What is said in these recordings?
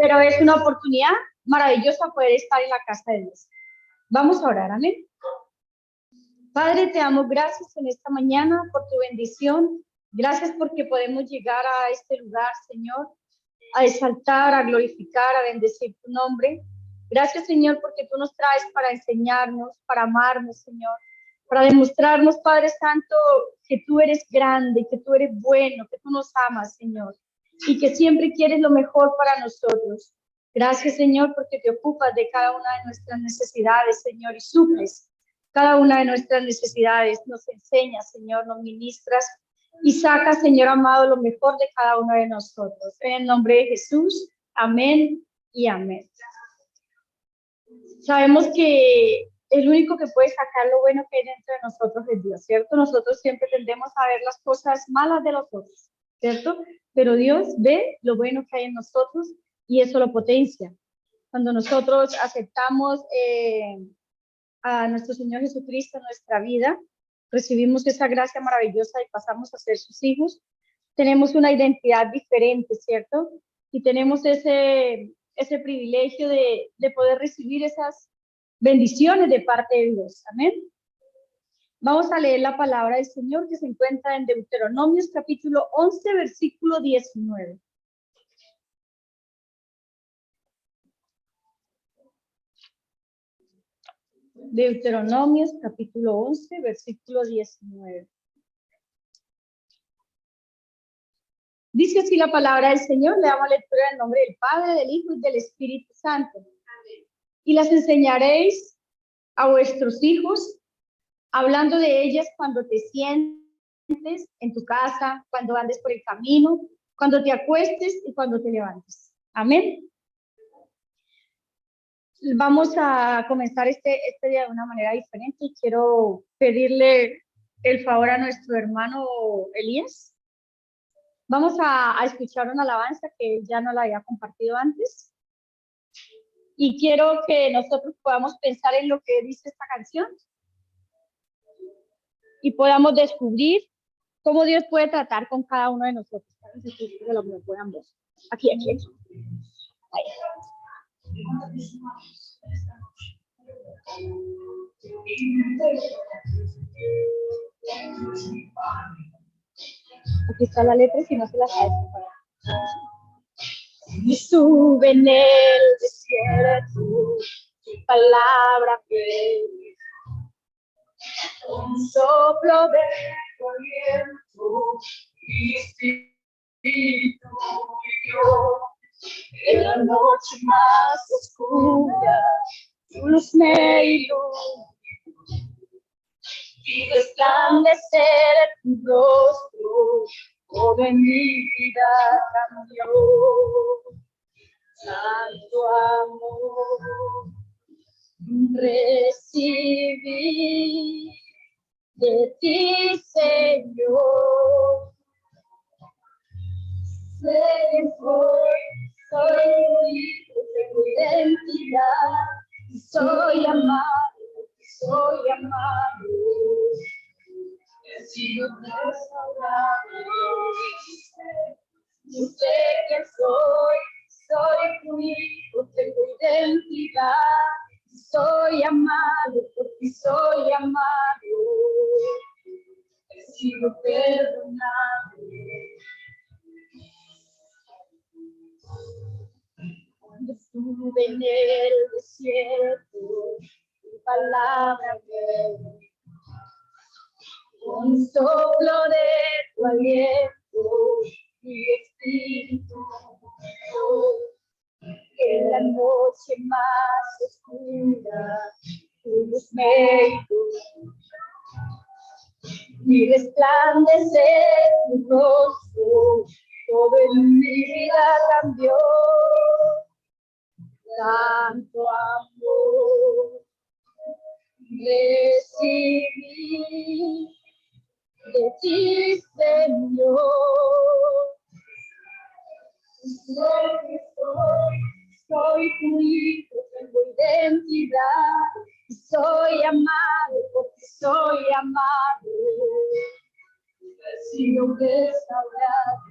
pero es una oportunidad maravillosa poder estar en la casa de Dios. Vamos a orar, amén. Padre, te damos gracias en esta mañana por tu bendición. Gracias porque podemos llegar a este lugar, Señor, a exaltar, a glorificar, a bendecir tu nombre. Gracias, Señor, porque tú nos traes para enseñarnos, para amarnos, Señor, para demostrarnos, Padre Santo, que tú eres grande, que tú eres bueno, que tú nos amas, Señor, y que siempre quieres lo mejor para nosotros. Gracias, Señor, porque te ocupas de cada una de nuestras necesidades, Señor, y suples cada una de nuestras necesidades. Nos enseñas, Señor, nos ministras y sacas, Señor amado, lo mejor de cada uno de nosotros. En el nombre de Jesús, amén y amén. Sabemos que el único que puede sacar lo bueno que hay dentro de nosotros es Dios, ¿cierto? Nosotros siempre tendemos a ver las cosas malas de los otros, ¿cierto? Pero Dios ve lo bueno que hay en nosotros y eso lo potencia. Cuando nosotros aceptamos a nuestro Señor Jesucristo en nuestra vida, recibimos esa gracia maravillosa y pasamos a ser sus hijos, tenemos una identidad diferente, ¿cierto? Y tenemos ese privilegio de poder recibir esas bendiciones de parte de Dios. Amén. Vamos a leer la palabra del Señor que se encuentra en Deuteronomios capítulo 11, versículo 19. Deuteronomios capítulo 11, versículo 19. Dice así la palabra del Señor, le damos lectura en el nombre del Padre, del Hijo y del Espíritu Santo. Amén. Y las enseñaréis a vuestros hijos, hablando de ellas cuando te sientes en tu casa, cuando andes por el camino, cuando te acuestes y cuando te levantes. Amén. Vamos a comenzar este día de una manera diferente y quiero pedirle el favor a nuestro hermano Elías. Vamos a escuchar una alabanza que ya no la había compartido antes. Y quiero que nosotros podamos pensar en lo que dice esta canción y podamos descubrir cómo Dios puede tratar con cada uno de nosotros. Aquí. Ahí. Aquí está la letra, si no se la sabe. Y sube en el desierto, tu palabra fiel. Un soplo de viento y espíritu en la noche más oscura, tu luz me ilumina y resplandecer tu rostro, todo en mi vida cambió. Santo amor recibí de ti, Señor. Sé que soy hijo, tengo identidad, y soy amado, he sido restaurado. Yo sé que soy tu hijo, tengo identidad, y soy amado, porque soy amado, he sido perdonado. Cuando estuve en el desierto, tu palabra me un soplo de tu aliento, mi espíritu, en la noche más oscura, tu luz me ilumina, mi resplandecer tu rostro, todo en mi vida cambió. Tanto amor recibí de ti, Señor. Sé que soy tu hijo, tengo identidad, y soy amado, porque soy amado, he sido restaurado.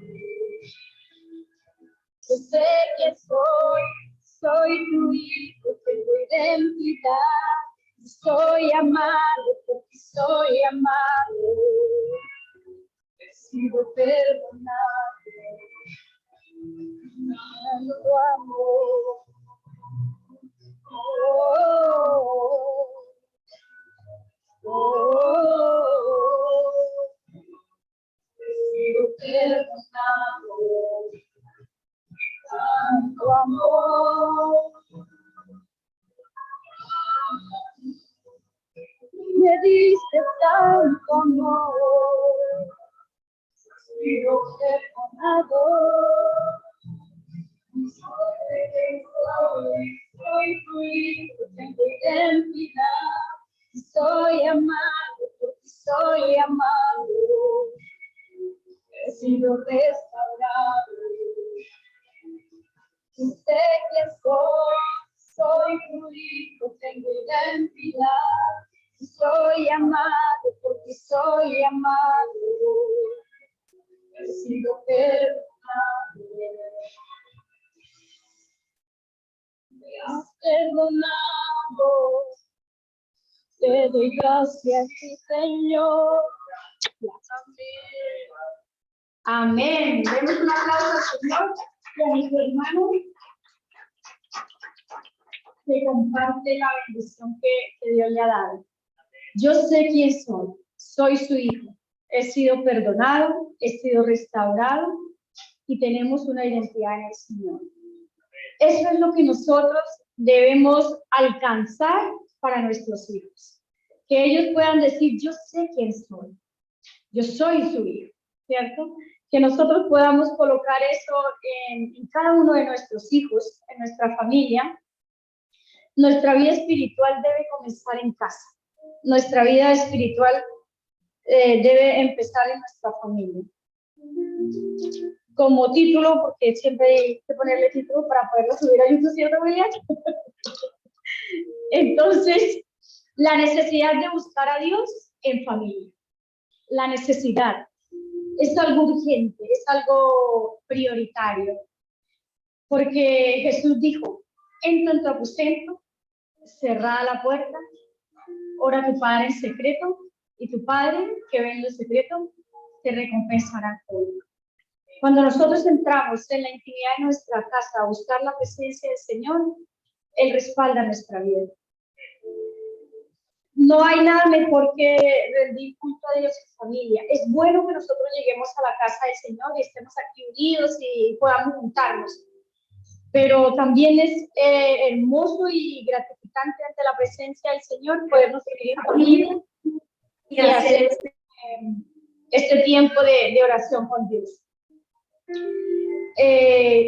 Yo sé que soy tu hijo, tengo identidad. Soy amado porque soy amado. He sido perdonado. Lo amo. He sido perdonado. Tanto amor. Me diste tanto amor. He sido perdonado. Soy tu hijo, tengo identidad. Soy amado porque soy amado. He sido restaurado. Sé que soy tu hijo, tengo identidad. Soy amado porque soy amado. He sido perdonado. Me has perdonado. Te doy gracias, sí, Señor. Amén. Demos un aplauso al Señor y a nuestro hermano que comparte la bendición que Dios le ha dado. Yo sé quién soy su hijo. He sido perdonado, he sido restaurado y tenemos una identidad en el Señor. Eso es lo que nosotros debemos alcanzar para nuestros hijos. Que ellos puedan decir, yo sé quién soy. Yo soy su hijo, ¿cierto? Que nosotros podamos colocar eso en cada uno de nuestros hijos, en nuestra familia. Nuestra vida espiritual debe comenzar en casa. Nuestra vida espiritual debe empezar en nuestra familia. Como título, porque siempre hay que ponerle título para poderlo subir a YouTube, ¿cierto, William? Entonces, la necesidad de buscar a Dios en familia. La necesidad es algo urgente, es algo prioritario. Porque Jesús dijo, entra en tu aposento, cerrada la puerta, ora a tu Padre en secreto, y tu Padre, que ve en lo secreto, te recompensará todo. Cuando nosotros entramos en la intimidad de nuestra casa a buscar la presencia del Señor, Él respalda nuestra vida. No hay nada mejor que rendir culto a Dios en familia. Es bueno que nosotros lleguemos a la casa del Señor y estemos aquí unidos y podamos juntarnos. Pero también es hermoso y gratificante ante la presencia del Señor podernos unir en familia y hacer este tiempo de oración con Dios.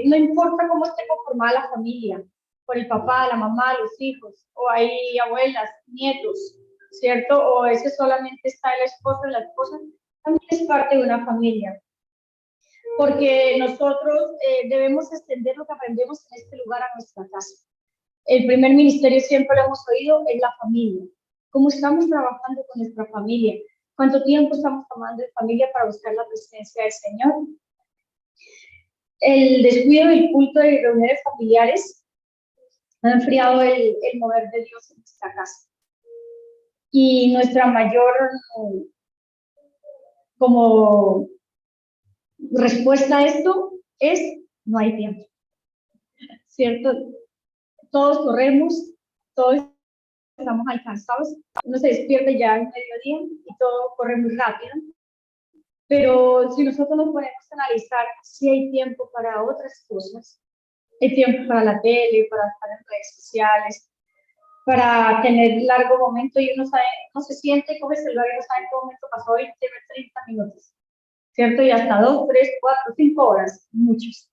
No importa cómo esté conformada la familia, por el papá, la mamá, los hijos, o hay abuelas, nietos, ¿cierto? O a veces solamente está el esposo y la esposa, también es parte de una familia. Porque nosotros debemos extender lo que aprendemos en este lugar a nuestra casa. El primer ministerio, siempre lo hemos oído, es la familia. ¿Cómo estamos trabajando con nuestra familia? ¿Cuánto tiempo estamos tomando de familia para buscar la presencia del Señor? El descuido del culto de reuniones familiares ha enfriado el mover de Dios en nuestra casa. Y nuestra mayor como respuesta a esto es no hay tiempo, ¿cierto? Todos corremos, todos estamos alcanzados, uno se despierta ya en mediodía y todo corre muy rápido. Pero si nosotros nos ponemos a analizar, si hay tiempo para otras cosas, hay tiempo para la tele, para estar en redes sociales, para tener largo momento y uno sabe, no se siente, coge el celular y no sabe en qué momento pasó 20, 30 minutos, ¿cierto? Y hasta 2, 3, 4, 5 horas, muchos.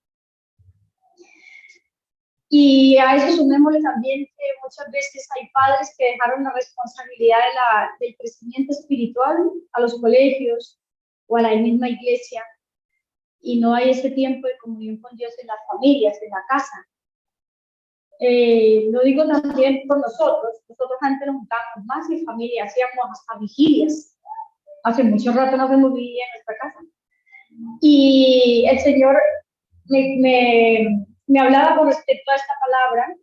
Y a eso sumémosle también que muchas veces hay padres que dejaron la responsabilidad del crecimiento espiritual a los colegios o a la misma iglesia y no hay ese tiempo de comunión con Dios en las familias, en la casa. Lo digo también por nosotros antes nos juntábamos más en familia, hacíamos hasta vigilias. Hace mucho rato no hacemos vigilia en nuestra casa. Y el Señor me hablaba con respecto a esta palabra,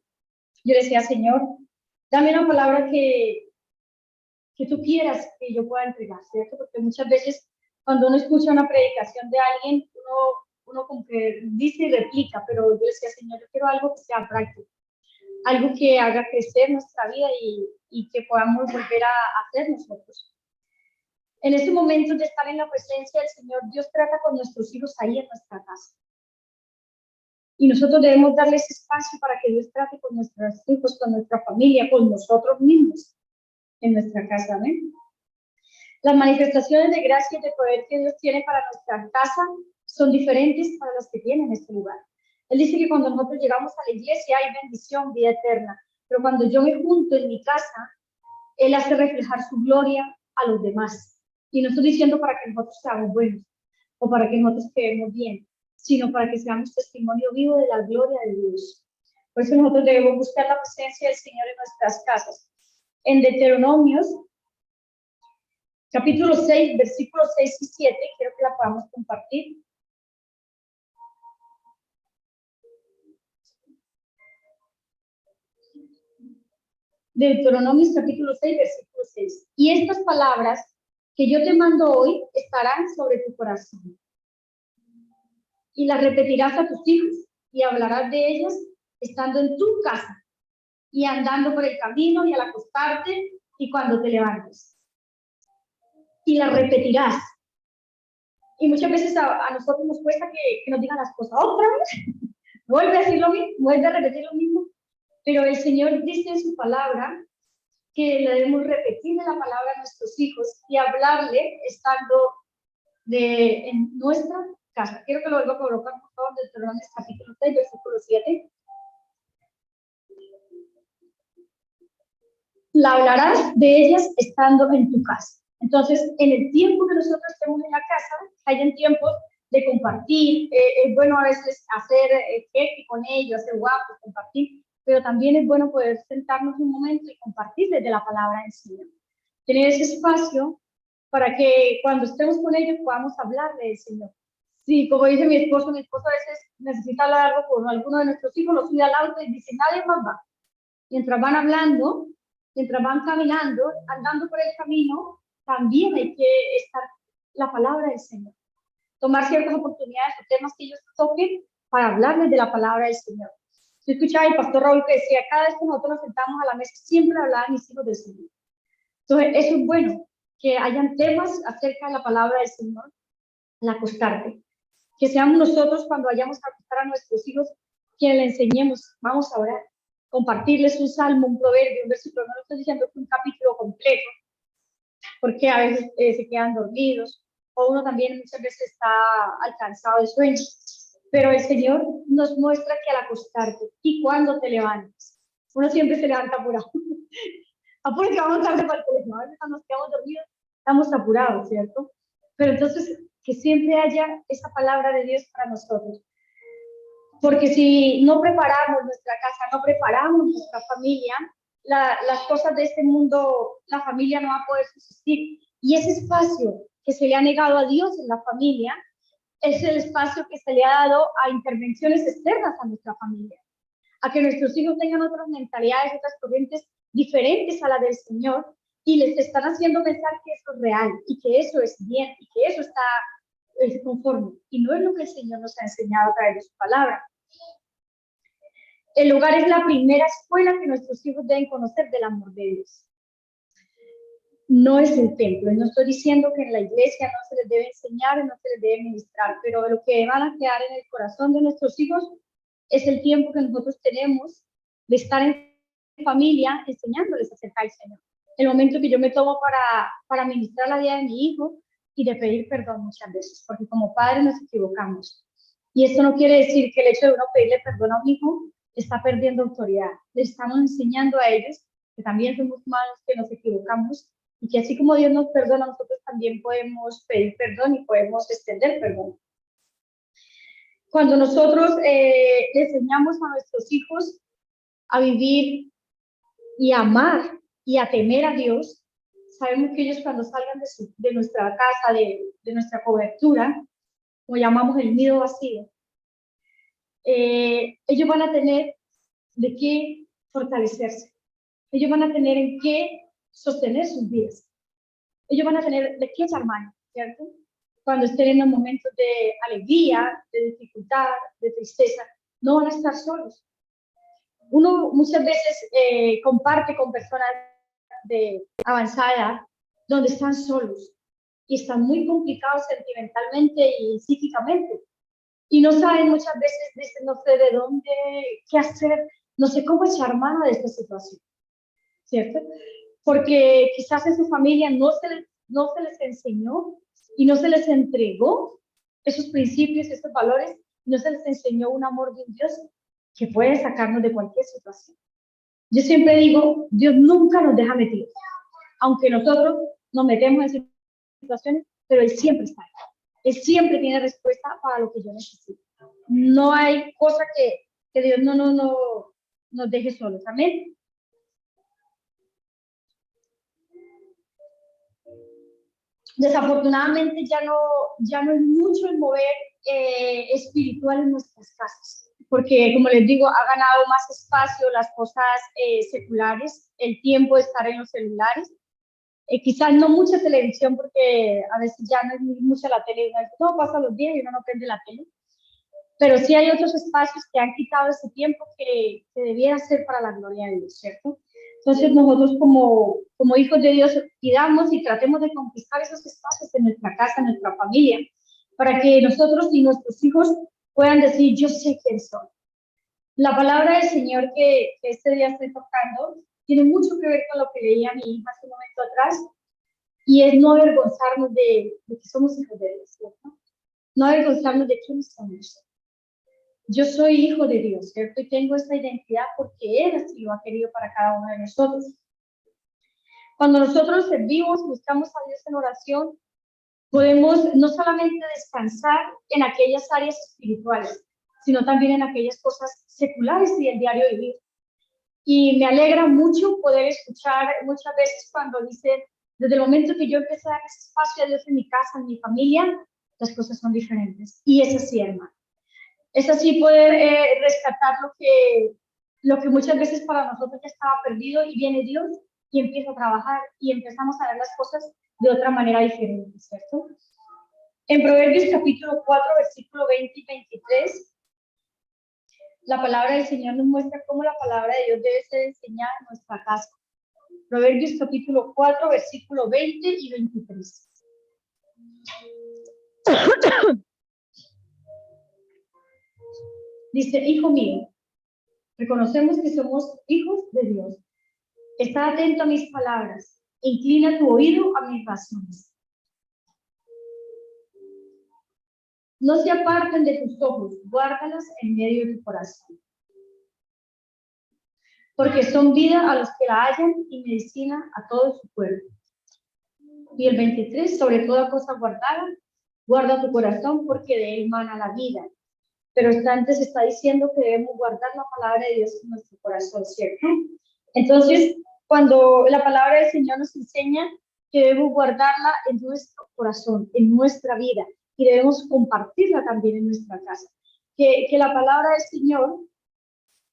yo decía, Señor, dame una palabra que tú quieras que yo pueda entregar, ¿cierto? Porque muchas veces cuando uno escucha una predicación de alguien, uno como que dice y replica, pero yo decía, Señor, yo quiero algo que sea práctico, algo que haga crecer nuestra vida y que podamos volver a hacer nosotros. En ese momento de estar en la presencia del Señor, Dios trata con nuestros hijos ahí en nuestra casa. Y nosotros debemos darle ese espacio para que Dios trate con nuestros hijos, con nuestra familia, con nosotros mismos en nuestra casa. ¿Amén? Las manifestaciones de gracia y de poder que Dios tiene para nuestra casa son diferentes para las que tiene en este lugar. Él dice que cuando nosotros llegamos a la iglesia hay bendición, vida eterna. Pero cuando yo me junto en mi casa, Él hace reflejar su gloria a los demás. Y no estoy diciendo para que nosotros seamos buenos o para que nosotros quedemos bien, sino para que seamos testimonio vivo de la gloria de Dios. Por eso nosotros debemos buscar la presencia del Señor en nuestras casas. En Deuteronomios, capítulo 6, versículos 6 y 7, quiero que la podamos compartir. Deuteronomios, capítulo 6, versículo 6. Y estas palabras que yo te mando hoy estarán sobre tu corazón. Y las repetirás a tus hijos y hablarás de ellas estando en tu casa y andando por el camino y al acostarte y cuando te levantes. Y las repetirás. Y muchas veces a nosotros nos cuesta que nos digan las cosas otra vez. Vuelve a decir lo mismo, vuelve a repetir lo mismo. Pero el Señor dice en su palabra que le debemos repetirle la palabra a nuestros hijos y hablarle estando en nuestra casa. Quiero que lo vuelva a colocar, por favor, de Deuteronomio capítulo 6, versículo 7. La hablarás de ellas estando en tu casa. Entonces, en el tiempo que nosotros estemos en la casa, hayan tiempos de compartir. Es bueno a veces hacer queque con ellos, hacer guapos, compartir, pero también es bueno poder sentarnos un momento y compartir desde la palabra del Señor. Tener ese espacio para que cuando estemos con ellos podamos hablarle del Señor. Sí, como dice mi esposo a veces necesita hablar algo con alguno de nuestros hijos, lo sube al auto y dice, nadie más va. Mientras van hablando, mientras van caminando, andando por el camino, también hay que estar la palabra del Señor. Tomar ciertas oportunidades o temas que ellos toquen para hablarles de la palabra del Señor. Yo escuchaba al pastor Raúl que decía, cada vez que nosotros nos sentamos a la mesa, siempre hablaban mis hijos del Señor. Entonces, eso es bueno, que hayan temas acerca de la palabra del Señor al acostarte. Que seamos nosotros cuando vayamos a acostar a nuestros hijos, quienes le enseñemos, vamos a orar, compartirles un salmo, un proverbio, un versículo. No lo estoy diciendo que un capítulo completo, porque a veces se quedan dormidos, o uno también muchas veces está alcanzado de sueño. Pero el Señor nos muestra que al acostarte y cuando te levantes, uno siempre se levanta apurado. Apuro que vamos tarde para el teléfono, a veces cuando nos quedamos dormidos estamos apurados, ¿cierto? Pero entonces que siempre haya esa palabra de Dios para nosotros. Porque si no preparamos nuestra casa, no preparamos nuestra familia, las cosas de este mundo, la familia no va a poder subsistir. Y ese espacio que se le ha negado a Dios en la familia es el espacio que se le ha dado a intervenciones externas a nuestra familia, a que nuestros hijos tengan otras mentalidades, otras corrientes diferentes a la del Señor, y les están haciendo pensar que eso es real, y que eso es bien, y que eso está conforme. Y no es lo que el Señor nos ha enseñado a través de su palabra. El hogar es la primera escuela que nuestros hijos deben conocer del amor de Dios. No es el templo. No estoy diciendo que en la iglesia no se les debe enseñar, no se les debe ministrar, pero lo que van a quedar en el corazón de nuestros hijos es el tiempo que nosotros tenemos de estar en familia enseñándoles acerca del Señor. El momento que yo me tomo para ministrar la vida de mi hijo y de pedir perdón muchas veces, porque como padres nos equivocamos. Y esto no quiere decir que el hecho de uno pedirle perdón a un hijo está perdiendo autoridad. Le estamos enseñando a ellos que también somos humanos, que nos equivocamos y que así como Dios nos perdona, nosotros también podemos pedir perdón y podemos extender perdón. Cuando nosotros le enseñamos a nuestros hijos a vivir y a amar y a temer a Dios, sabemos que ellos cuando salgan de nuestra casa, de nuestra cobertura, como llamamos el nido vacío, ellos van a tener de qué fortalecerse. Ellos van a tener en qué sostener sus vidas. Ellos van a tener de qué echar mano, ¿cierto? Cuando estén en los momentos de alegría, de dificultad, de tristeza, no van a estar solos. Uno muchas veces comparte con personas de avanzada edad donde están solos y están muy complicados sentimentalmente y psíquicamente. Y no saben muchas veces, dicen, no sé de dónde, qué hacer, no sé cómo echar mano de esta situación, ¿cierto? Porque quizás en su familia no se les enseñó y no se les entregó esos principios, esos valores, no se les enseñó un amor de un Dios que puede sacarnos de cualquier situación. Yo siempre digo, Dios nunca nos deja metidos, aunque nosotros nos metemos en situaciones, pero Él siempre está ahí. Él siempre tiene respuesta para lo que yo necesito. No hay cosa que Dios no nos deje solos. Amén. Desafortunadamente ya no es mucho el mover espiritual en nuestras casas, porque como les digo, ha ganado más espacio las cosas seculares, el tiempo de estar en los celulares, quizás no mucha televisión, porque a veces ya no es mucha la tele, no pasa los días y uno no prende la tele, pero sí hay otros espacios que han quitado ese tiempo que debiera ser para la gloria de Dios, ¿cierto? Entonces nosotros como hijos de Dios pidamos y tratemos de conquistar esos espacios en nuestra casa, en nuestra familia, para que nosotros y nuestros hijos puedan decir, yo sé quién soy. La palabra del Señor que este día estoy tocando tiene mucho que ver con lo que leía mi hija hace un momento atrás, y es no avergonzarnos de que somos hijos de Dios, ¿cierto? No avergonzarnos de quiénes somos. Yo soy hijo de Dios, ¿cierto? Y tengo esta identidad porque Él así lo ha querido para cada uno de nosotros. Cuando nosotros servimos, buscamos a Dios en oración, podemos no solamente descansar en aquellas áreas espirituales, sino también en aquellas cosas seculares y el diario vivir. Y me alegra mucho poder escuchar muchas veces cuando dicen, desde el momento que yo empecé a dar ese espacio a Dios en mi casa, en mi familia, las cosas son diferentes. Y es así, hermano. Es así poder rescatar lo que muchas veces para nosotros ya estaba perdido, y viene Dios y empieza a trabajar y empezamos a ver las cosas de otra manera diferente, ¿cierto? En Proverbios capítulo 4, versículo 20 y 23, la palabra del Señor nos muestra cómo la palabra de Dios debe ser enseñada en nuestra casa. Proverbios capítulo 4, versículo 20 y 23. Dice, hijo mío, reconocemos que somos hijos de Dios. Está atento a mis palabras, inclina tu oído a mis razones. No se aparten de tus ojos, guárdalas en medio de tu corazón. Porque son vida a los que la hallan y medicina a todo su cuerpo. Y el 23, sobre toda cosa guardada, guarda tu corazón porque de él mana la vida. Pero antes está diciendo que debemos guardar la palabra de Dios en nuestro corazón, ¿cierto? Entonces, cuando la palabra del Señor nos enseña que debemos guardarla en nuestro corazón, en nuestra vida, y debemos compartirla también en nuestra casa. Que la palabra del Señor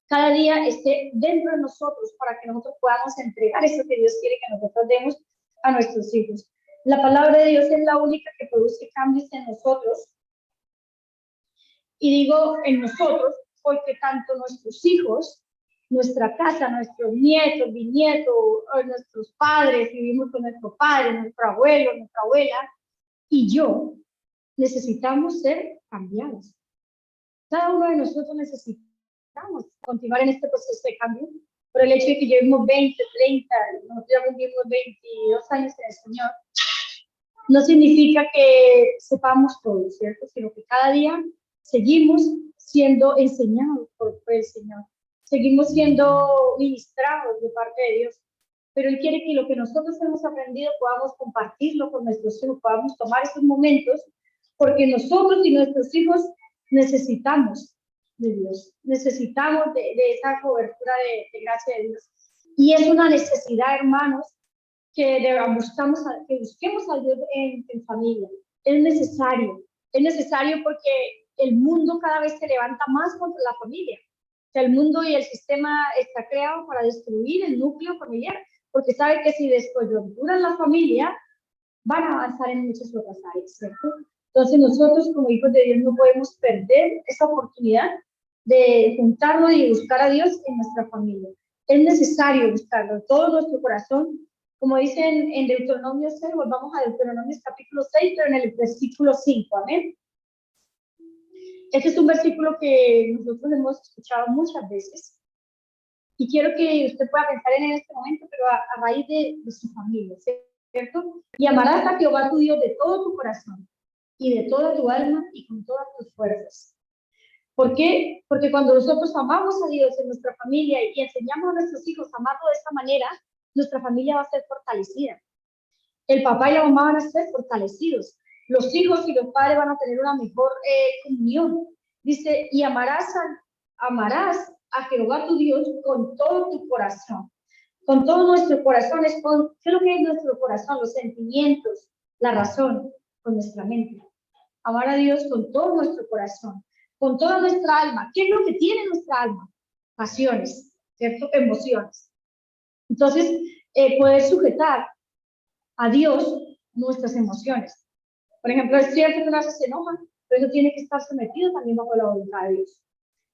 cada día esté dentro de nosotros para que nosotros podamos entregar eso que Dios quiere que nosotros demos a nuestros hijos. La palabra de Dios es la única que produce cambios en nosotros. Y digo en nosotros porque tanto nuestros hijos, nuestra casa, nuestros nietos, bisnietos, nuestros padres, vivimos con nuestro padre, nuestro abuelo, nuestra abuela, y yo, necesitamos ser cambiados. Cada uno de nosotros necesitamos continuar en este proceso de cambio, por el hecho de que llevemos 20, 30, nosotros ya cumplimos 22 años en el Señor, no significa que sepamos todo, ¿cierto? Sino que cada día seguimos siendo enseñados por el Señor, seguimos siendo ministrados de parte de Dios, pero Él quiere que lo que nosotros hemos aprendido podamos compartirlo con nuestros hijos, podamos tomar esos momentos, porque nosotros y nuestros hijos necesitamos de Dios, necesitamos de esa cobertura de gracia de Dios. Y es una necesidad, hermanos, que busquemos a Dios en familia. Es necesario porque el mundo cada vez se levanta más contra la familia. O sea, el mundo y el sistema está creado para destruir el núcleo familiar, porque sabe que si descoyunturan la familia, van a avanzar en muchas otras áreas, ¿cierto? Entonces nosotros como hijos de Dios no podemos perder esa oportunidad de juntarnos y buscar a Dios en nuestra familia. Es necesario buscarlo en todo nuestro corazón. Como dicen en Deuteronomio 6, volvamos a Deuteronomio capítulo 6, pero en el versículo 5, amén. Este es un versículo que nosotros hemos escuchado muchas veces. Y quiero que usted pueda pensar en este momento, pero a raíz de su familia, ¿cierto? Y amarás a Jehová tu Dios de todo tu corazón y de toda tu alma y con todas tus fuerzas. ¿Por qué? Porque cuando nosotros amamos a Dios en nuestra familia y enseñamos a nuestros hijos a amarlo de esta manera, nuestra familia va a ser fortalecida. El papá y la mamá van a ser fortalecidos. Los hijos y los padres van a tener una mejor comunión. Dice, y amarás a Jehová tu Dios con todo tu corazón. Con todo nuestro corazón. ¿Qué es lo que es nuestro corazón? Los sentimientos, la razón, con nuestra mente. Amar a Dios con todo nuestro corazón, con toda nuestra alma. ¿Qué es lo que tiene nuestra alma? Pasiones, ¿cierto? Emociones. Entonces, poder sujetar a Dios nuestras emociones. Por ejemplo, es cierto que uno se enoja, pero eso tiene que estar sometido también bajo la voluntad de Dios.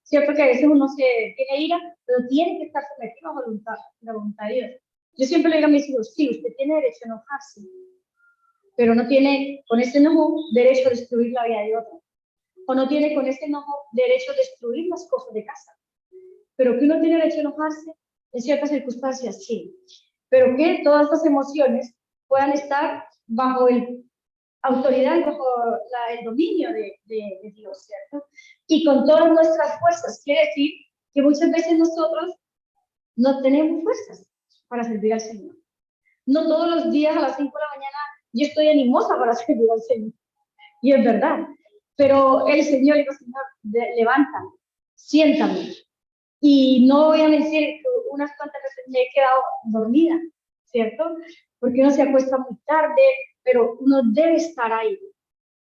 Cierto que a veces uno tiene ira, pero tiene que estar sometido bajo la voluntad de Dios. Yo siempre le digo a mis hijos, sí, usted tiene derecho a enojarse, pero no tiene con ese enojo derecho a destruir la vida de otro. O no tiene con ese enojo derecho a destruir las cosas de casa. Pero que uno tiene derecho a enojarse en ciertas circunstancias, sí. Pero que todas estas emociones puedan estar bajo el autoridad, bajo el dominio de Dios, ¿cierto? Y con todas nuestras fuerzas. Quiere decir que muchas veces nosotros no tenemos fuerzas para servir al Señor. No todos los días a las 5 de la mañana yo estoy animosa para servir al Señor. Y es verdad. Pero el Señor dijo, Señor, levántame, siéntame. Y no voy a decir que unas cuantas veces me he quedado dormida, ¿cierto? Porque uno se acuesta muy tarde, pero uno debe estar ahí.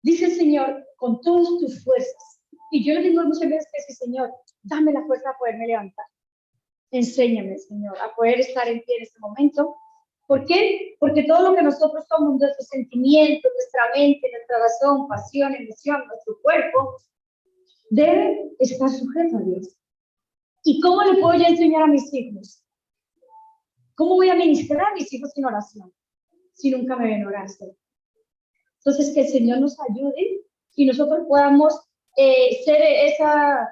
Dice el Señor, con todas tus fuerzas. Y yo le digo muchas veces que sí, Señor, dame la fuerza para poderme levantar. Enséñame, Señor, a poder estar en pie en este momento. ¿Por qué? Porque todo lo que nosotros somos, nuestros sentimientos, nuestra mente, nuestra razón, pasión, emoción, nuestro cuerpo, debe estar sujeto a Dios. ¿Y cómo le puedo yo enseñar a mis hijos? ¿Cómo voy a ministrar a mis hijos sin oración? Si nunca me ven orar. Entonces, que el Señor nos ayude y nosotros podamos ser esa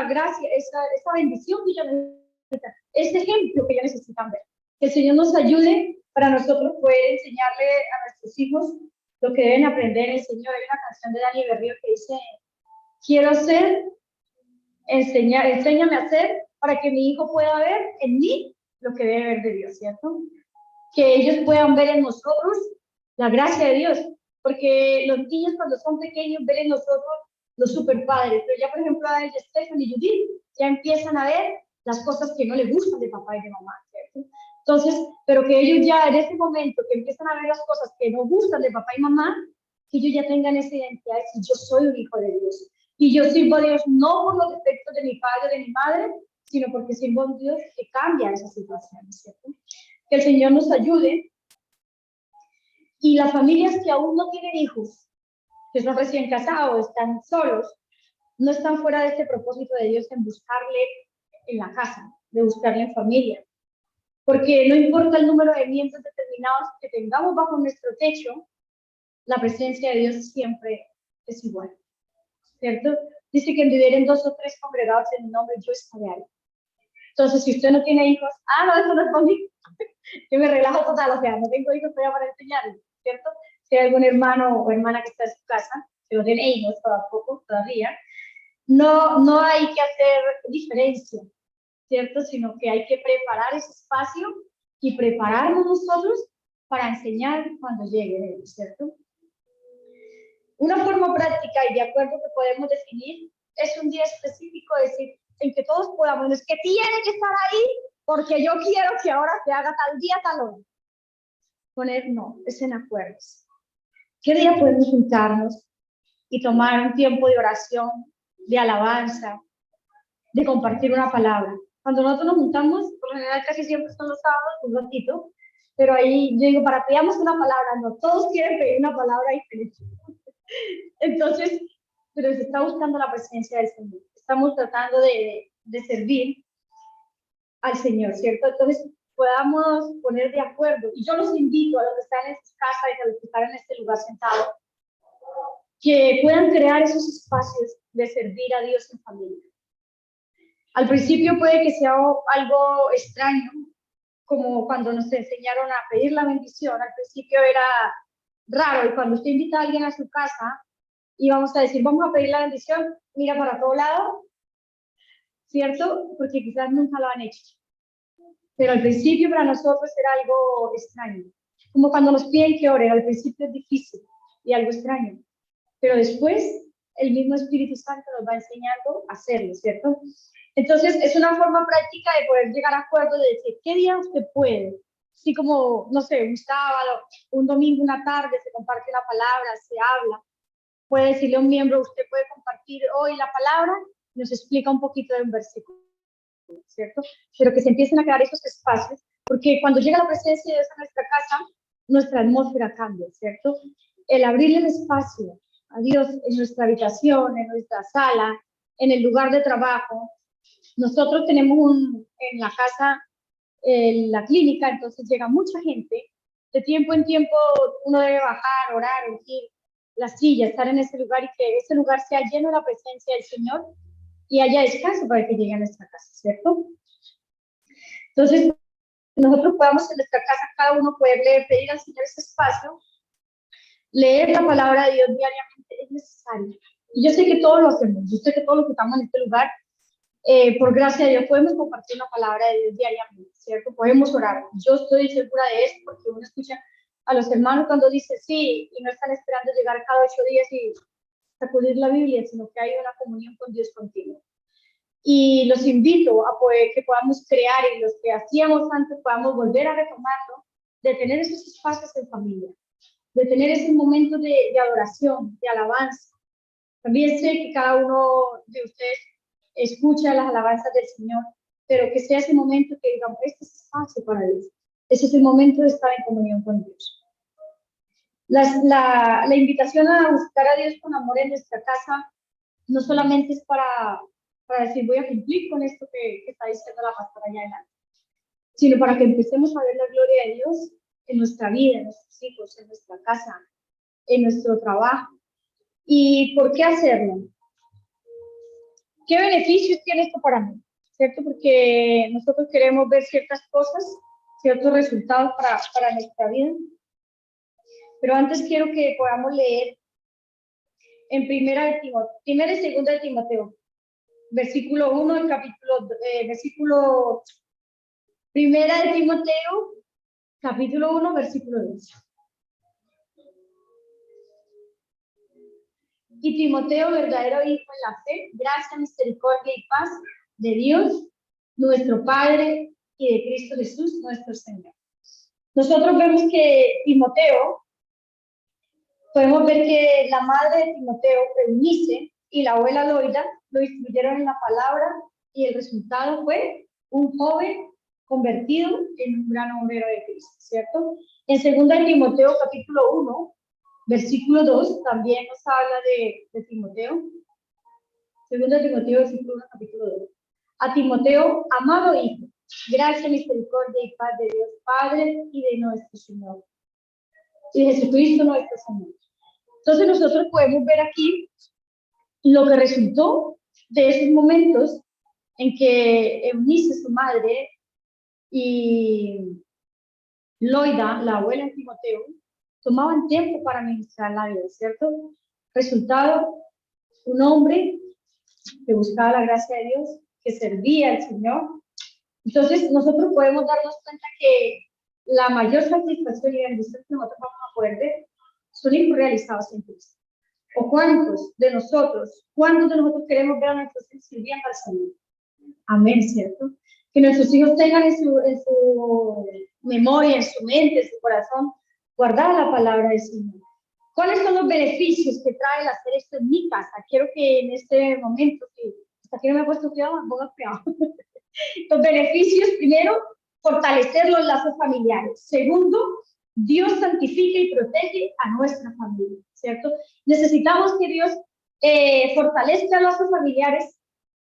gracia, esa bendición que yo necesito, ese ejemplo que yo necesitan ver. Que el Señor nos ayude para nosotros poder enseñarle a nuestros hijos lo que deben aprender el Señor. Hay una canción de Dani Berrío que dice, quiero ser, enséñame a hacer para que mi hijo pueda ver en mí lo que debe ver de Dios, ¿cierto? Que ellos puedan ver en nosotros la gracia de Dios, porque los niños cuando son pequeños ven en nosotros los super padres, pero ya por ejemplo a Stephen y Judith ya empiezan a ver las cosas que no les gustan de papá y de mamá, ¿cierto? Entonces, pero que ellos ya en ese momento que empiezan a ver las cosas que no gustan de papá y mamá, que ellos ya tengan esa identidad de decir, yo soy un hijo de Dios, y yo sirvo a Dios no por los defectos de mi padre o de mi madre, sino porque sirvo a un Dios que cambia esas situaciones, ¿cierto? Que el Señor nos ayude. Y las familias que aún no tienen hijos, que están recién casados, están solos, no están fuera de este propósito de Dios en buscarle en la casa, de buscarle en familia. Porque no importa el número de miembros determinados que tengamos bajo nuestro techo, la presencia de Dios siempre es igual, ¿cierto? Dice que en 2 o 3 congregados en mi nombre, yo estaré ahí. Entonces, si usted no tiene hijos, no, eso no es conmigo. Yo me relajo total, o sea, no tengo hijos todavía para enseñarles, ¿cierto? Si hay algún hermano o hermana que está en su casa, que no tiene hijos tampoco todavía, no hay que hacer diferencia, ¿cierto? Sino que hay que preparar ese espacio y prepararnos nosotros para enseñar cuando llegue, ¿cierto? Una forma práctica y de acuerdo que podemos definir es un día específico, decir, en que todos podamos, es que tiene que estar ahí porque yo quiero que ahora se haga tal día, tal hora. Poner, no, es en acuerdos. ¿Qué día podemos juntarnos? y tomar un tiempo de oración, de alabanza, de compartir una palabra. Cuando nosotros nos juntamos, por lo general casi siempre son los sábados, un ratito, pero ahí yo digo, para pidamos una palabra, no, todos quieren pedir una palabra diferente. Entonces, pero se está buscando la presencia del Señor. Estamos tratando de servir al Señor, ¿cierto? Entonces, podamos poner de acuerdo. Y yo los invito a los que están en sus casas y a los que están en este lugar sentados, que puedan crear esos espacios de servir a Dios en familia. Al principio puede que sea algo extraño, como cuando nos enseñaron a pedir la bendición. Al principio era raro, y cuando usted invita a alguien a su casa y vamos a decir, vamos a pedir la bendición, mira para todo lado, ¿cierto? Porque quizás nunca lo han hecho. Pero al principio para nosotros era algo extraño. Como cuando nos piden que oren, al principio es difícil y algo extraño. Pero después el mismo Espíritu Santo nos va enseñando a hacerlo, ¿cierto? Entonces es una forma práctica de poder llegar a acuerdo de decir, ¿qué día usted puede? Así como, no sé, un sábado, un domingo, una tarde, se comparte una palabra, se habla. Puede decirle a un miembro, usted puede compartir hoy la palabra, nos explica un poquito de un versículo, ¿cierto? Pero que se empiecen a crear esos espacios, porque cuando llega la presencia de Dios a nuestra casa, nuestra atmósfera cambia, ¿cierto? El abrirle el espacio a Dios en nuestra habitación, en nuestra sala, en el lugar de trabajo. Nosotros tenemos en la casa, la clínica, entonces llega mucha gente. De tiempo en tiempo uno debe bajar, orar, ungir la silla, estar en ese lugar y que ese lugar sea lleno de la presencia del Señor y haya descanso para que llegue a nuestra casa, ¿cierto? Entonces, nosotros podamos en nuestra casa, cada uno poderle pedir al Señor ese espacio. Leer la palabra de Dios diariamente es necesario. Y yo sé que todos lo hacemos, yo sé que todos los que estamos en este lugar, por gracia de Dios, podemos compartir una palabra de Dios diariamente, ¿cierto? Podemos orar. Yo estoy segura de eso porque uno escucha a los hermanos cuando dice sí y no están esperando llegar cada 8 días y sacudir la Biblia, sino que hay una comunión con Dios continuo. Y los invito a poder que podamos crear y los que hacíamos antes podamos volver a retomarlo, de tener esos espacios en familia, de tener ese momento de adoración, de alabanza. También sé que cada uno de ustedes escucha las alabanzas del Señor, pero que sea ese momento que digamos, este es espacio para Dios. Ese es el momento de estar en comunión con Dios. La invitación a buscar a Dios con amor en nuestra casa no solamente es para decir voy a cumplir con esto que está diciendo la pastora allá adelante, sino para que empecemos a ver la gloria de Dios en nuestra vida, en nuestros hijos, en nuestra casa, en nuestro trabajo. ¿Y por qué hacerlo? ¿Qué beneficios tiene esto para mí? ¿Cierto? Porque nosotros queremos ver ciertas cosas, ciertos resultados para nuestra vida. Pero antes quiero que podamos leer en primera y segunda de Timoteo, versículo 1, el versículo primera de Timoteo, capítulo 1, versículo 2. Y Timoteo, verdadero hijo en la fe, gracia, misericordia y paz de Dios, nuestro Padre, y de Cristo Jesús, nuestro Señor. Nosotros vemos que Timoteo, podemos ver que la madre de Timoteo, Eunice, y la abuela Loida lo instruyeron en la palabra y el resultado fue un joven convertido en un gran obrero de Cristo, ¿cierto? En 2 Timoteo capítulo 1, versículo 2, también nos habla de Timoteo. 2 Timoteo, versículo 1, capítulo 2. A Timoteo, amado hijo, gracia, misericordia y paz de Dios Padre y de nuestro Señor, y de Jesucristo nuestro Señor. Entonces nosotros podemos ver aquí lo que resultó de esos momentos en que Eunice, su madre, y Loida, la abuela de Timoteo, tomaban tiempo para ministrar la vida, ¿cierto? Resultado, un hombre que buscaba la gracia de Dios, que servía al Señor. Entonces, nosotros podemos darnos cuenta que la mayor satisfacción y bendición que nosotros vamos a poder ver son hijos realizados en Cristo. ¿O cuántos de nosotros queremos ver a nuestros hijos sirviendo al Señor? Amén, ¿cierto? Que nuestros hijos tengan en su memoria, en su mente, en su corazón, guardada la palabra del Señor. ¿Cuáles son los beneficios que trae el hacer esto en mi casa? Quiero que en este momento, que hasta aquí no me he puesto cuidado, me ponga cuidado. Los beneficios, primero, fortalecer los lazos familiares. Segundo, Dios santifica y protege a nuestra familia, ¿cierto? Necesitamos que Dios fortalezca los lazos familiares,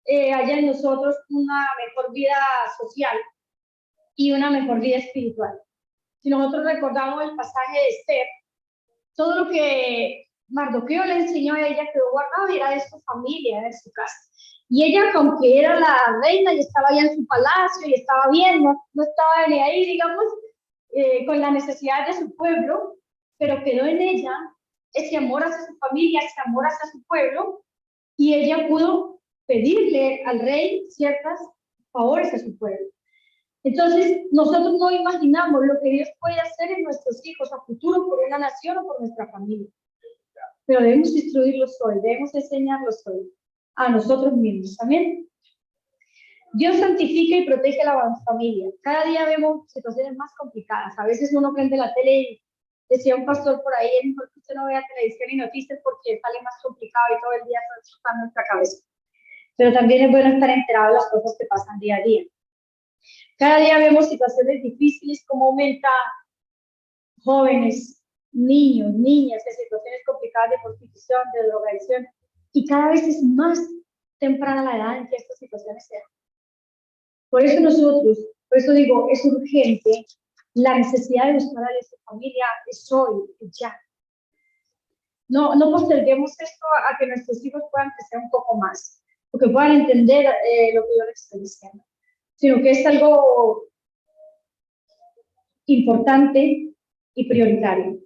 haya en nosotros una mejor vida social y una mejor vida espiritual. Si nosotros recordamos el pasaje de Esther, todo lo que Mardoqueo le enseñó a ella quedó guardado y era de su familia, de su casa. Y ella, aunque era la reina y estaba allá en su palacio y estaba bien, no estaba ni ahí, digamos, con la necesidad de su pueblo, pero quedó en ella ese amor hacia su familia, ese amor hacia su pueblo, y ella pudo pedirle al rey ciertos favores a su pueblo. Entonces, nosotros no imaginamos lo que Dios puede hacer en nuestros hijos a futuro por una nación o por nuestra familia. Pero debemos instruirlos hoy, debemos enseñarlos hoy a nosotros mismos. Amén. Dios santifica y protege a la familia. Cada día vemos situaciones más complicadas. A veces uno prende la tele y decía un pastor por ahí, es mejor que usted no vea televisión y noticias porque sale más complicado y todo el día está en nuestra cabeza. Pero también es bueno estar enterado de las cosas que pasan día a día. Cada día vemos situaciones difíciles, como aumenta jóvenes, niños, niñas en situaciones complicadas de prostitución, de drogadicción, y cada vez es más temprana la edad en que estas situaciones se dan. Por eso nosotros, por eso digo, es urgente, la necesidad de buscar a nuestra familia es hoy, ya. No posterguemos esto a que nuestros hijos puedan crecer un poco más, o que puedan entender lo que yo les estoy diciendo, sino que es algo importante y prioritario.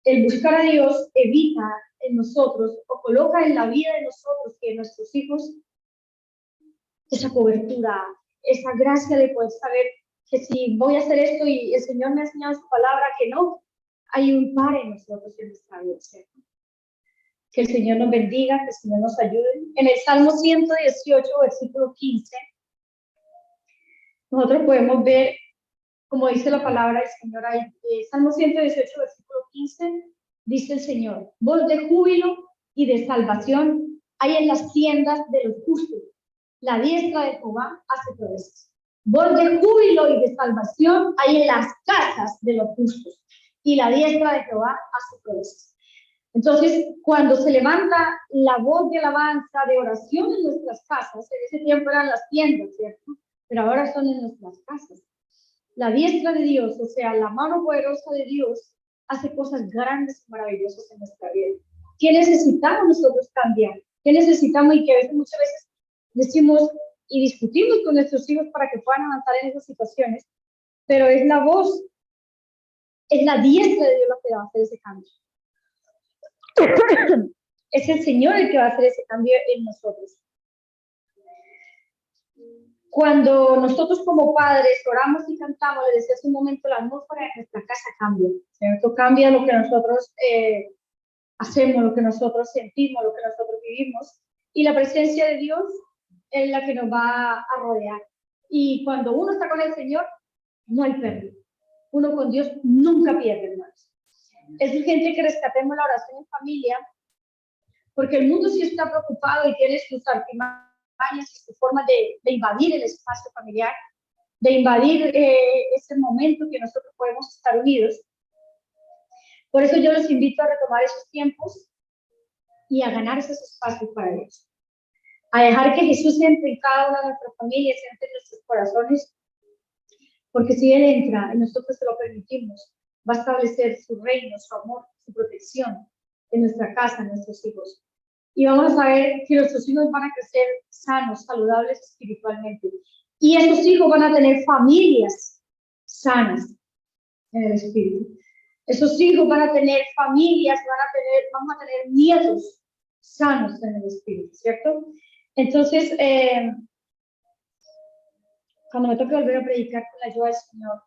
El buscar a Dios evita en nosotros o coloca en la vida de nosotros que nuestros hijos esa cobertura, esa gracia de poder saber que si voy a hacer esto y el Señor me ha enseñado su palabra, que no, hay un par en nosotros en nuestra vida, ¿cierto? Que el Señor nos bendiga, que el Señor nos ayude. En el Salmo 118, versículo 15, nosotros podemos ver, como dice la palabra del Señor ahí, Salmo 118, versículo 15, dice el Señor, voz de júbilo y de salvación hay en las tiendas de los justos. La diestra de Jehová hace proezas. Voz de júbilo y de salvación hay en las casas de los justos. Y la diestra de Jehová hace proezas. Entonces, cuando se levanta la voz de alabanza, de oración en nuestras casas, en ese tiempo eran las tiendas, ¿cierto? Pero ahora son en nuestras casas. La diestra de Dios, o sea, la mano poderosa de Dios, hace cosas grandes y maravillosas en nuestra vida. ¿Qué necesitamos nosotros cambiar? ¿Qué necesitamos? Y que a veces, muchas veces decimos y discutimos con nuestros hijos para que puedan avanzar en esas situaciones, pero es la voz, es la diestra de Dios la que va a hacer ese cambio. Es el Señor el que va a hacer ese cambio en nosotros. Cuando nosotros como padres oramos y cantamos, les decía hace un momento, la atmósfera de nuestra casa cambia, ¿cierto? Cambia lo que nosotros hacemos, lo que nosotros sentimos, lo que nosotros vivimos, y la presencia de Dios es la que nos va a rodear. Y cuando uno está con el Señor, no hay pérdida. Uno con Dios nunca pierde, hermanos. Es urgente que rescatemos la oración en familia, porque el mundo sí está preocupado y tiene sus artimañas y su forma de invadir el espacio familiar, de invadir ese momento que nosotros podemos estar unidos. Por eso yo los invito a retomar esos tiempos y a ganar esos espacios para Dios. A dejar que Jesús entre en cada una de nuestras familias, entre en nuestros corazones, porque si Él entra y nosotros se lo permitimos, va a establecer su reino, su amor, su protección en nuestra casa, en nuestros hijos. Y vamos a ver que nuestros hijos van a crecer sanos, saludables espiritualmente. Y esos hijos van a tener familias sanas en el espíritu. Esos hijos van a tener familias, vamos a tener nietos sanos en el espíritu, ¿cierto? Entonces, cuando me toque volver a predicar con la ayuda del Señor,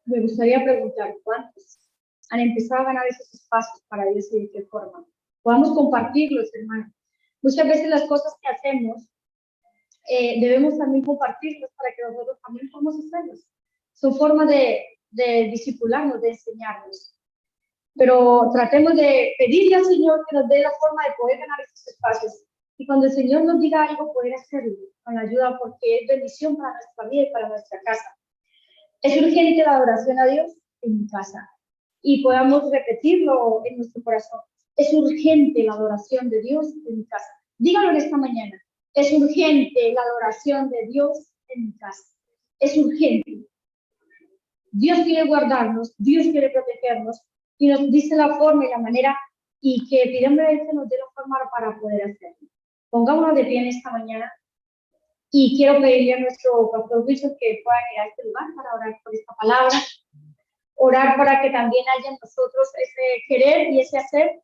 me gustaría preguntar, ¿cuántos han empezado a ganar esos espacios para Dios y de qué forma? Podamos compartirlos, hermanos. Muchas veces las cosas que hacemos debemos también compartirlas para que nosotros también podamos hacerlas. Son formas de discipularnos, de enseñarnos. pero tratemos de pedirle al Señor que nos dé la forma de poder ganar esos espacios. Y cuando el Señor nos diga algo, poder hacerlo con la ayuda, porque es bendición para nuestra vida y para nuestra casa. Es urgente la adoración a Dios en mi casa y podamos repetirlo en nuestro corazón. Es urgente la adoración de Dios en mi casa. Dígalo en esta mañana. Es urgente la adoración de Dios en mi casa. Es urgente. Dios quiere guardarnos, Dios quiere protegernos y nos dice la forma y la manera y que pidamos a Él que nos dé la forma para poder hacerlo. Pongámonos de pie en esta mañana y quiero pedirle a nuestro pastor Wilson que pueda ir a este lugar para orar por esta palabra, orar para que también haya en nosotros ese querer y ese hacer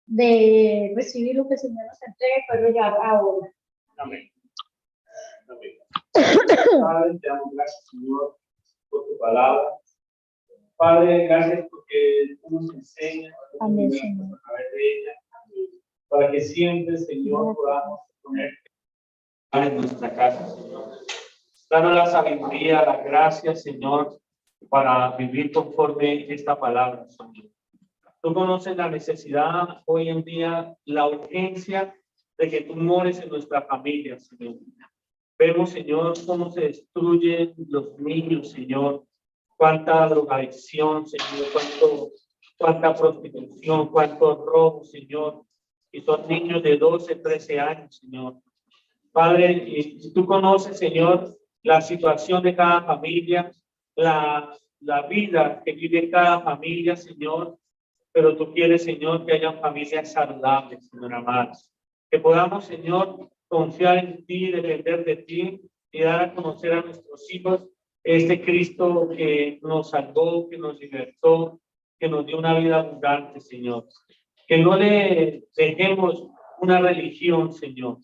de recibir lo que el Señor nos entregue, pero ya ahora. Amén. Amén. Padre, te damos gracias, Señor, por tu palabra. Padre, gracias porque tú nos enseñas a través de ella, para que siempre, Señor, podamos ponerte en nuestra casa, Señor. Danos la sabiduría, la gracia, Señor, para vivir conforme esta palabra, Señor. Tú conoces la necesidad hoy en día, la urgencia de que tú mores en nuestra familia, Señor. Vemos, Señor, cómo se destruyen los niños, Señor. Cuánta drogadicción, Señor, cuánta prostitución, cuántos robos, Señor. Y son niños de 12, 13 años, Señor. Padre, y tú conoces, Señor, la situación de cada familia, la vida que vive cada familia, Señor. Pero tú quieres, Señor, que haya familias saludables, Señor amado. Que podamos, Señor, confiar en ti, depender de ti y dar a conocer a nuestros hijos este Cristo que nos salvó, que nos libertó, que nos dio una vida abundante, Señor. Que no le dejemos una religión, Señor.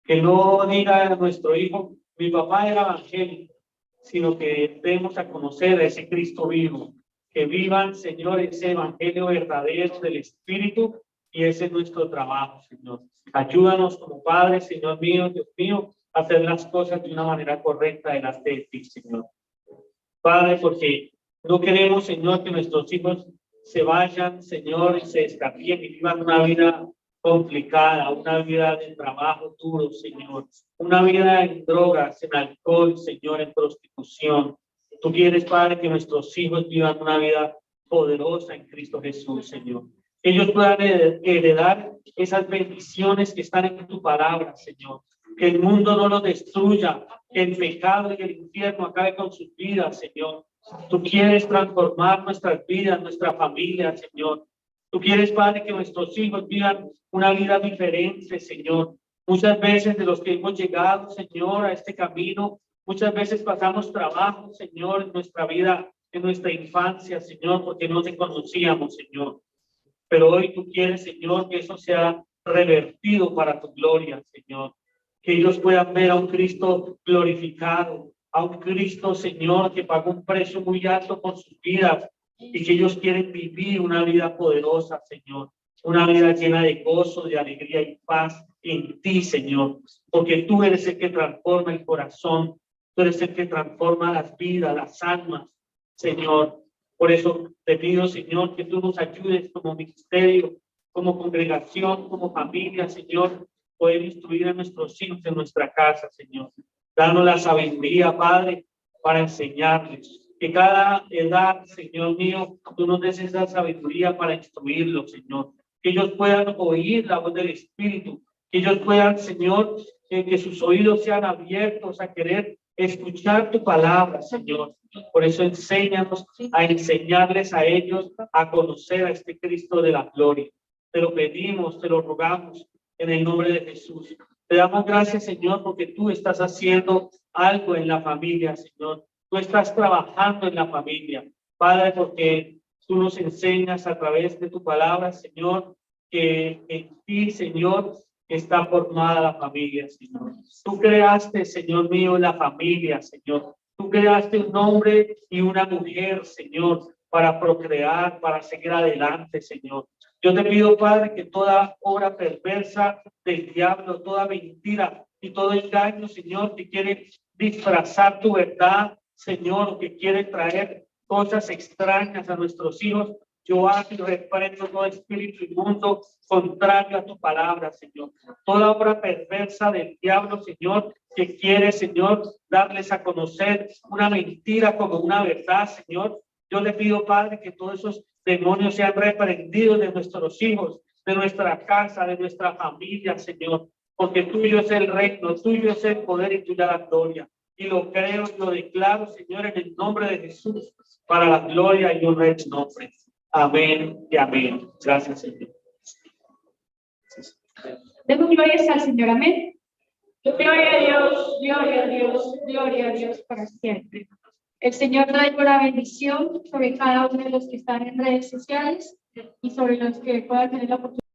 Que no diga a nuestro hijo, mi papá era evangélico, sino que demos a conocer a ese Cristo vivo. Que vivan, Señor, ese evangelio verdadero del Espíritu, y ese es nuestro trabajo, Señor. Ayúdanos como Padre, Señor mío, Dios mío, a hacer las cosas de una manera correcta delante de ti, Señor. Padre, porque no queremos, Señor, que nuestros hijos se vayan, Señor, y se escapien y vivan una vida complicada, una vida de trabajo duro, Señor, una vida en drogas, en alcohol, Señor, en prostitución. Tú quieres, Padre, que nuestros hijos vivan una vida poderosa en Cristo Jesús, Señor. Que ellos puedan heredar esas bendiciones que están en tu palabra, Señor. Que el mundo no los destruya, que el pecado y el infierno acabe con sus vidas, Señor. Tú quieres transformar nuestras vidas, nuestra familia, Señor. Tú quieres, Padre, que nuestros hijos vivan una vida diferente, Señor. Muchas veces de los que hemos llegado, Señor, a este camino, muchas veces pasamos trabajo, Señor, en nuestra vida, en nuestra infancia, Señor, porque no te conocíamos, Señor. Pero hoy tú quieres, Señor, que eso sea revertido para tu gloria, Señor. Que ellos puedan ver a un Cristo glorificado, a un Cristo, Señor, que pagó un precio muy alto por sus vidas y que ellos quieren vivir una vida poderosa, Señor. Una vida llena de gozo, de alegría y paz en ti, Señor. Porque tú eres el que transforma el corazón, tú eres el que transforma las vidas, las almas, Señor. Por eso te pido, Señor, que tú nos ayudes como ministerio, como congregación, como familia, Señor, poder instruir a nuestros hijos en nuestra casa, Señor. Danos la sabiduría, Padre, para enseñarles. Que cada edad, Señor mío, tú nos des esa sabiduría para instruirlos, Señor. Que ellos puedan oír la voz del Espíritu. Que ellos puedan, Señor, que sus oídos sean abiertos a querer escuchar tu palabra, Señor. Por eso enséñanos a enseñarles a ellos a conocer a este Cristo de la gloria. Te lo pedimos, te lo rogamos en el nombre de Jesús. Te damos gracias, Señor, porque tú estás haciendo algo en la familia, Señor. Tú estás trabajando en la familia, Padre, porque tú nos enseñas a través de tu palabra, Señor, que en ti, Señor, está formada la familia, Señor. Tú creaste, Señor mío, la familia, Señor. Tú creaste un hombre y una mujer, Señor, para procrear, para seguir adelante, Señor. Yo te pido, Padre, que toda obra perversa del diablo, toda mentira y todo engaño, Señor, que quiere disfrazar tu verdad, Señor, que quiere traer cosas extrañas a nuestros hijos, Yo hago y reprendo todo espíritu inmundo contrario a tu palabra, Señor. Toda obra perversa del diablo, Señor, que quiere, Señor, darles a conocer una mentira como una verdad, Señor. Yo le pido, Padre, que todos esos demonios sean reprendidos de nuestros hijos, de nuestra casa, de nuestra familia, Señor. Porque tuyo es el reino, tuyo es el poder y tuya la gloria. Y lo creo y lo declaro, Señor, en el nombre de Jesús, para la gloria y honra de tu nombre. Amén y amén. Gracias, Señor. Demos glorias al Señor, amén. Gloria a Dios, gloria a Dios, gloria a Dios para siempre. El Señor trae una bendición sobre cada uno de los que están en redes sociales y sobre los que puedan tener la oportunidad.